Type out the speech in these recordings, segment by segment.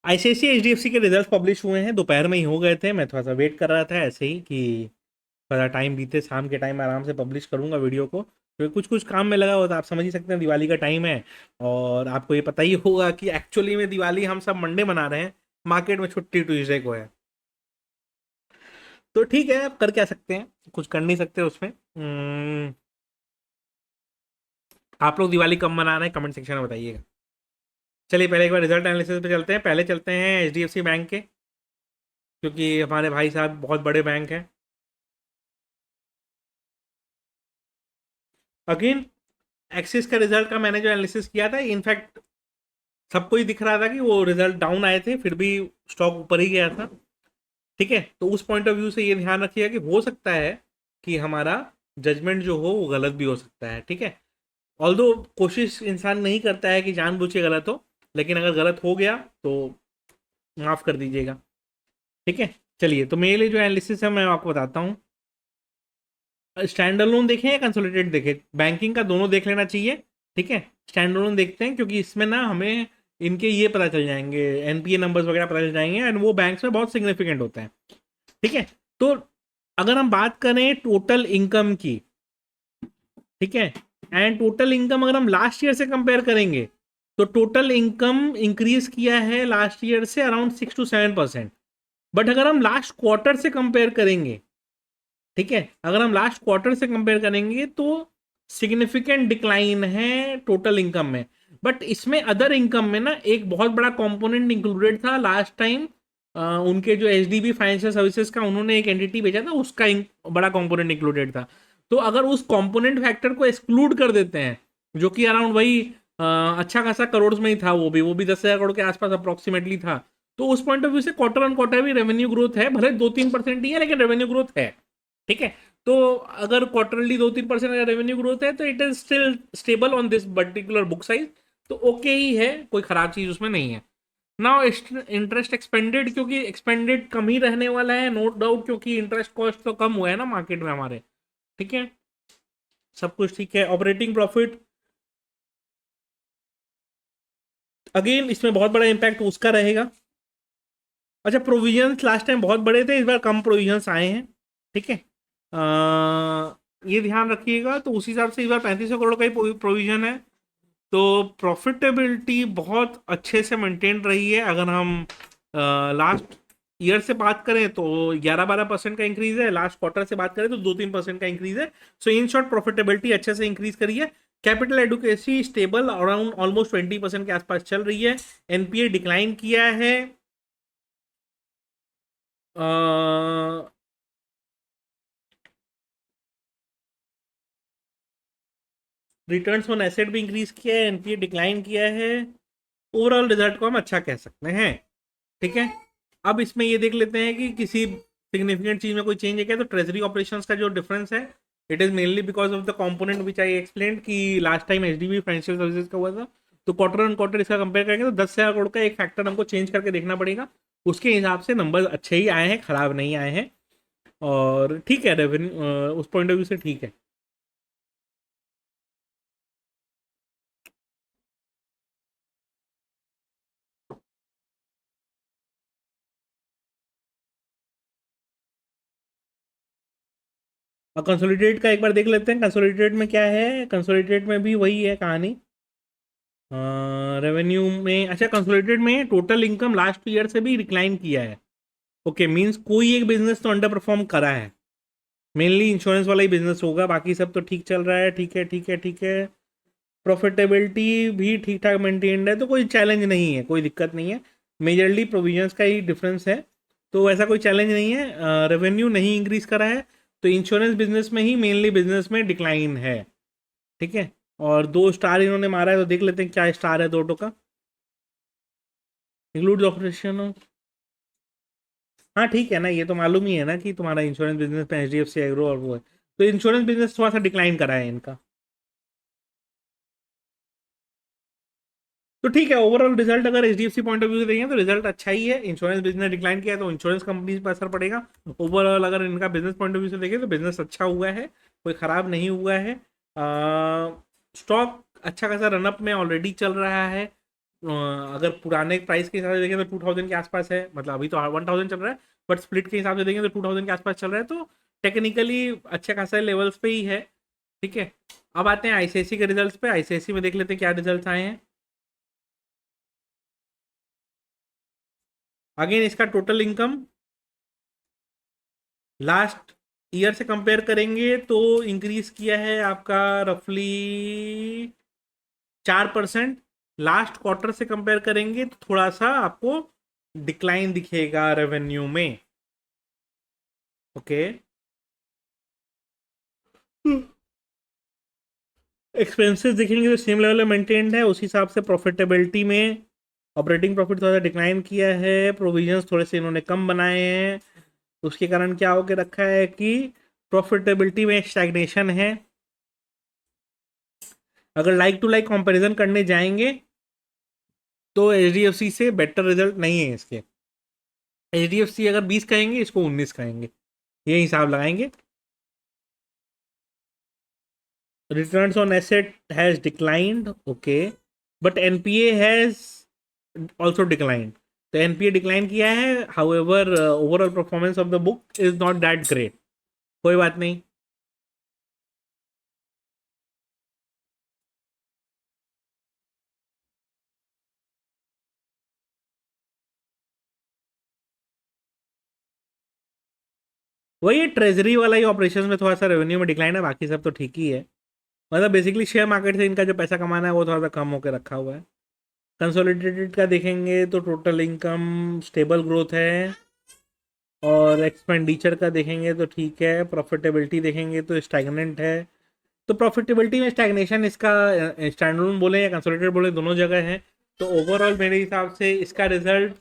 ICICI HDFC के result publish हुए हैं, दोपहर में ही हो गए थे। मैं थोड़ा सा वेट कर रहा था ऐसे ही कि थोड़ा टाइम बीते, शाम के टाइम आराम से पब्लिश करूंगा वीडियो को, क्योंकि कुछ कुछ काम में लगा हुआ था। आप समझ ही सकते हैं, दिवाली का टाइम है और आपको ये पता ही होगा कि एक्चुअली में दिवाली हम सब मंडे मना रहे हैं, मार्केट में छुट्टी ट्यूसडे को है। तो ठीक है, आप कर क्या सकते हैं, कुछ कर नहीं सकते उसमें। आप लोग दिवाली कब मना रहे हैं कमेंट सेक्शन में बताइएगा। चलिए पहले एक बार रिजल्ट एनालिसिस पे चलते हैं। पहले चलते हैं एचडीएफसी बैंक के, क्योंकि हमारे भाई साहब बहुत बड़े बैंक हैं। अगेन, एक्सिस का रिजल्ट का मैंने जो एनालिसिस किया था, इनफैक्ट सबको ही दिख रहा था कि वो रिजल्ट डाउन आए थे, फिर भी स्टॉक ऊपर ही गया था। ठीक है, तो उस पॉइंट ऑफ व्यू से ये ध्यान रखिएगा कि हो सकता है कि हमारा जजमेंट जो हो वो गलत भी हो सकता है। ठीक है, ऑल्दो कोशिश इंसान नहीं करता है कि जानबूझ के गलत हो, लेकिन अगर गलत हो गया तो माफ़ कर दीजिएगा। ठीक है, चलिए तो मेरे लिए जो एनालिसिस है मैं आपको बताता हूँ। स्टैंड अलोन देखें या कंसोलिडेट देखें, बैंकिंग का दोनों देख लेना चाहिए। ठीक है, स्टैंड अलोन देखते हैं क्योंकि इसमें ना हमें इनके ये पता चल जाएंगे, एनपीए नंबर्स वगैरह पता चल जाएंगे, एंड वो बैंक्स में बहुत सिग्निफिकेंट होते हैं। ठीक है, तो अगर हम बात करें टोटल इनकम की, ठीक है, एंड टोटल इनकम अगर हम लास्ट ईयर से कंपेयर करेंगे, तो टोटल इनकम इंक्रीज किया है लास्ट ईयर से अराउंड 6 to 7%। बट अगर हम लास्ट क्वार्टर से कंपेयर करेंगे, ठीक है, अगर हम लास्ट क्वार्टर से कंपेयर करेंगे तो सिग्निफिकेंट डिक्लाइन है टोटल इनकम में। बट इसमें अदर इनकम में ना एक बहुत बड़ा कंपोनेंट इंक्लूडेड था लास्ट टाइम। उनके जो एचडीबी फाइनेंशियल सर्विसेज का उन्होंने एक एंटिटी भेजा था, उसका बड़ा कंपोनेंट इंक्लूडेड था। तो अगर उस कंपोनेंट फैक्टर को एक्सक्लूड कर देते हैं, जो कि अराउंड वही अच्छा खासा करोड़ में ही था, वो भी 10,000 करोड़ के आसपास अप्रोक्सीमेटली था। तो उस पॉइंट ऑफ व्यू से क्वार्टर ऑन क्वार्टर भी रेवेन्यू ग्रोथ है, भले 2-3% ही है, लेकिन रेवेन्यू ग्रोथ है। ठीक है, तो अगर क्वार्टरली 2-3% का रेवेन्यू ग्रोथ है तो it is still stable on this particular book size. तो ओके ही है, कोई खराब चीज उसमें नहीं है। नाउ इंटरेस्ट एक्सपेंडेड, क्योंकि एक्सपेंडेड कम ही रहने वाला है नो डाउट, क्योंकि इंटरेस्ट कॉस्ट तो कम हुआ है ना मार्केट में हमारे। ठीक है, सब कुछ ठीक है। ऑपरेटिंग प्रॉफिट, अगेन इसमें बहुत बड़ा इंपैक्ट उसका रहेगा। अच्छा, प्रोविजंस लास्ट टाइम बहुत बड़े थे, इस बार कम प्रोविजंस आए हैं। ठीक है, ये ध्यान रखिएगा। तो उस हिसाब से इस बार 3500 करोड़ का ही प्रोविजन है। तो प्रॉफिटेबिलिटी बहुत अच्छे से मेंटेन रही है। अगर हम लास्ट ईयर से बात करें तो 11-12% का इंक्रीज है, लास्ट क्वार्टर से बात करें तो 2-3% का इंक्रीज है। सो इन शॉर्ट प्रॉफिटेबिलिटी अच्छे से इंक्रीज करी है। Capital adequacy stable around almost 20% के आसपास चल रही है। एनपीए डिक्लाइन किया है। रिटर्न्स ऑन एसेट भी इंक्रीज किया है, एनपीए डिक्लाइन किया है। ओवरऑल रिजल्ट को हम अच्छा कह सकते हैं। ठीक है, अब इसमें ये देख लेते हैं कि किसी सिग्निफिकेंट चीज में कोई चेंज है क्या। तो ट्रेजरी ऑपरेशंस का जो डिफरेंस है, it is mainly because of the component which I explain कि last time HDB financial services का हुआ था। तो क्वार्टर ऑन क्वार्टर इसका कंपेयर करेंगे तो 10,000 करोड़ का एक फैक्टर हमको चेंज करके देखना पड़ेगा। उसके हिसाब से नंबर अच्छे ही आए हैं, खराब नहीं आए हैं, और ठीक है रेवेन्यू उस पॉइंट ऑफ व्यू से ठीक है। और कंसोलिडेट का एक बार देख लेते हैं। कंसोलिडेट में क्या है, कंसोलिडेट में भी वही है कहानी। रेवेन्यू में, अच्छा, कंसोलिडेटेड में टोटल इनकम लास्ट ईयर से भी डिक्लाइन किया है। ओके, मींस कोई एक बिजनेस तो अंडर परफॉर्म करा है। मेनली इंश्योरेंस वाला ही बिजनेस होगा, बाकी सब तो ठीक चल रहा है। ठीक है, ठीक है, ठीक है। प्रॉफिटेबिलिटी भी ठीक ठाक मेंटेन्ड है, तो कोई चैलेंज नहीं है, कोई दिक्कत नहीं है। मेजरली प्रोविजंस का ही डिफरेंस है, तो ऐसा कोई चैलेंज नहीं है। रेवेन्यू नहीं इंक्रीज करा है, तो इंश्योरेंस बिजनेस में ही मेनली बिजनेस में डिक्लाइन है। ठीक है, और 2 स्टार इन्होंने मारा है, तो देख लेते हैं क्या स्टार है दोनों का। इंक्लूड ऑपरेशन, हाँ ठीक है ना, ये तो मालूम ही है ना कि तुम्हारा इंश्योरेंस बिजनेस में एचडीएफसी एग्रो और वो है। तो इंश्योरेंस बिजनेस थोड़ा सा डिक्लाइन करा है इनका। तो ठीक है, ओवरऑल रिजल्ट अगर एचडीएफसी पॉइंट ऑफ व्यू से देखें तो रिजल्ट अच्छा ही है। इंश्योरेंस बिजनेस डिक्लाइन किया है तो इंश्योरेंस कंपनी पर असर पड़ेगा। ओवरऑल अगर इनका बिजनेस पॉइंट ऑफ व्यू से देखें तो बिजनेस अच्छा हुआ है, कोई खराब नहीं हुआ है। स्टॉक अच्छा खासा रनअप में ऑलरेडी चल रहा है। अगर पुराने प्राइस के हिसाब से देखें तो 2000 के आसपास है, मतलब अभी तो 1000 चल रहा है, बट स्प्लिट के हिसाब से देखें तो 2000 के आसपास चल रहा है, तो टेक्निकली अच्छे खासे लेवल्स पे ही है। ठीक है, अब आते हैं आईसीआईसी के रिजल्ट्स पे। आईसीआईसी में देख लेते हैं क्या रिजल्ट्स आए हैं। अगेन इसका टोटल इनकम लास्ट ईयर से कंपेयर करेंगे तो इंक्रीज किया है आपका रफली 4%। लास्ट क्वार्टर से कंपेयर करेंगे तो थोड़ा सा आपको डिक्लाइन दिखेगा रेवेन्यू में। ओके, एक्सपेंसेस देखेंगे तो सेम लेवल में मेंटेन्ड है, उसी हिसाब से प्रॉफिटेबिलिटी में ऑपरेटिंग प्रॉफिट थोड़ा सा डिक्लाइन किया है, प्रोविजंस थोड़े से इन्होंने कम बनाए हैं, उसके कारण क्या होके रखा है कि प्रॉफिटेबिलिटी में स्टैग्नेशन है। अगर लाइक टू लाइक कंपैरिजन करने जाएंगे तो एचडीएफसी से बेटर रिजल्ट नहीं है इसके। एचडीएफसी अगर 20 कहेंगे, इसको 19 कहेंगे, ये हिसाब लगाएंगे। Returns on asset has declined, okay, but NPA has also declined. तो एनपीए डिक्लाइन किया है, however overall performance of the book is not that great. कोई बात नहीं। वही ट्रेजरी वाला ही ऑपरेशन में थोड़ा सा रेवेन्यू में डिक्लाइन है, बाकी सब तो ठीक ही है। मतलब बेसिकली शेयर मार्केट से इनका जो पैसा कमाना है वो थोड़ा सा कम होकर रखा हुआ है। कंसोलिडेटेड का देखेंगे तो टोटल इनकम स्टेबल ग्रोथ है, और एक्सपेंडिचर का देखेंगे तो ठीक है, प्रॉफिटेबिलिटी देखेंगे तो स्टैग्नेंट है। तो प्रॉफिटेबिलिटी में स्टैग्नेशन इसका स्टैंडअलोन बोले या कंसोलिडेटेड बोले दोनों जगह है। तो ओवरऑल मेरे हिसाब से इसका रिजल्ट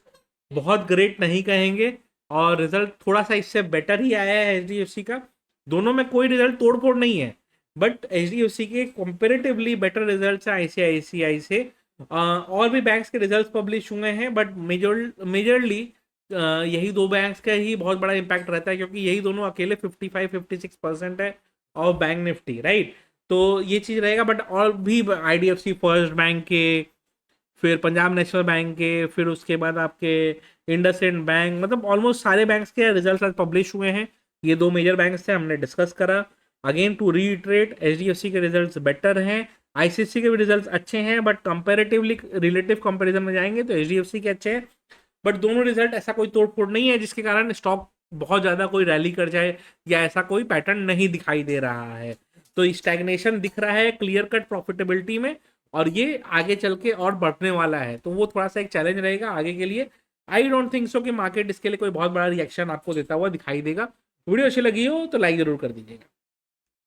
बहुत ग्रेट नहीं कहेंगे, और रिजल्ट थोड़ा सा इससे बेटर ही आया है एचडीएफसी का। दोनों में कोई रिजल्ट तोड़ फोड़ नहीं है, बट एचडीएफसी के कंपेरेटिवली बेटर रिजल्ट है आईसीआईसीआई से। और भी बैंक्स के रिजल्ट पब्लिश हुए हैं, बट मेजरली यही दो बैंक्स का ही बहुत बड़ा इम्पैक्ट रहता है, क्योंकि यही दोनों अकेले 55-56% है और बैंक निफ्टी, राइट। तो ये चीज़ रहेगा, बट और भी आईडीएफसी फर्स्ट बैंक के, फिर पंजाब नेशनल बैंक के, फिर उसके बाद आपके इंडसइंड बैंक, मतलब ऑलमोस्ट सारे बैंक्स के रिजल्ट आज पब्लिश हुए हैं। ये दो मेजर बैंक्स थे, हमने डिस्कस करा। अगेन टू रीइटरेट, एचडीएफसी के रिजल्ट्स बेटर हैं, आईसीआईसी के भी रिजल्ट्स अच्छे हैं, बट कंपैरेटिवली रिलेटिव कंपैरिजन में जाएंगे तो एचडीएफसी के अच्छे हैं। बट दोनों रिजल्ट ऐसा कोई तोड़ फोड़ नहीं है जिसके कारण स्टॉक बहुत ज़्यादा कोई रैली कर जाए, या ऐसा कोई पैटर्न नहीं दिखाई दे रहा है। तो स्टैग्नेशन दिख रहा है क्लियर कट प्रॉफिटेबिलिटी में, और ये आगे चल के और बढ़ने वाला है, तो वो थोड़ा सा एक चैलेंज रहेगा आगे के लिए। आई डोंट थिंक सो कि मार्केट इसके लिए कोई बहुत बड़ा रिएक्शन आपको देता हुआ दिखाई देगा। वीडियो अच्छी लगी हो तो लाइक जरूर कर दीजिएगा।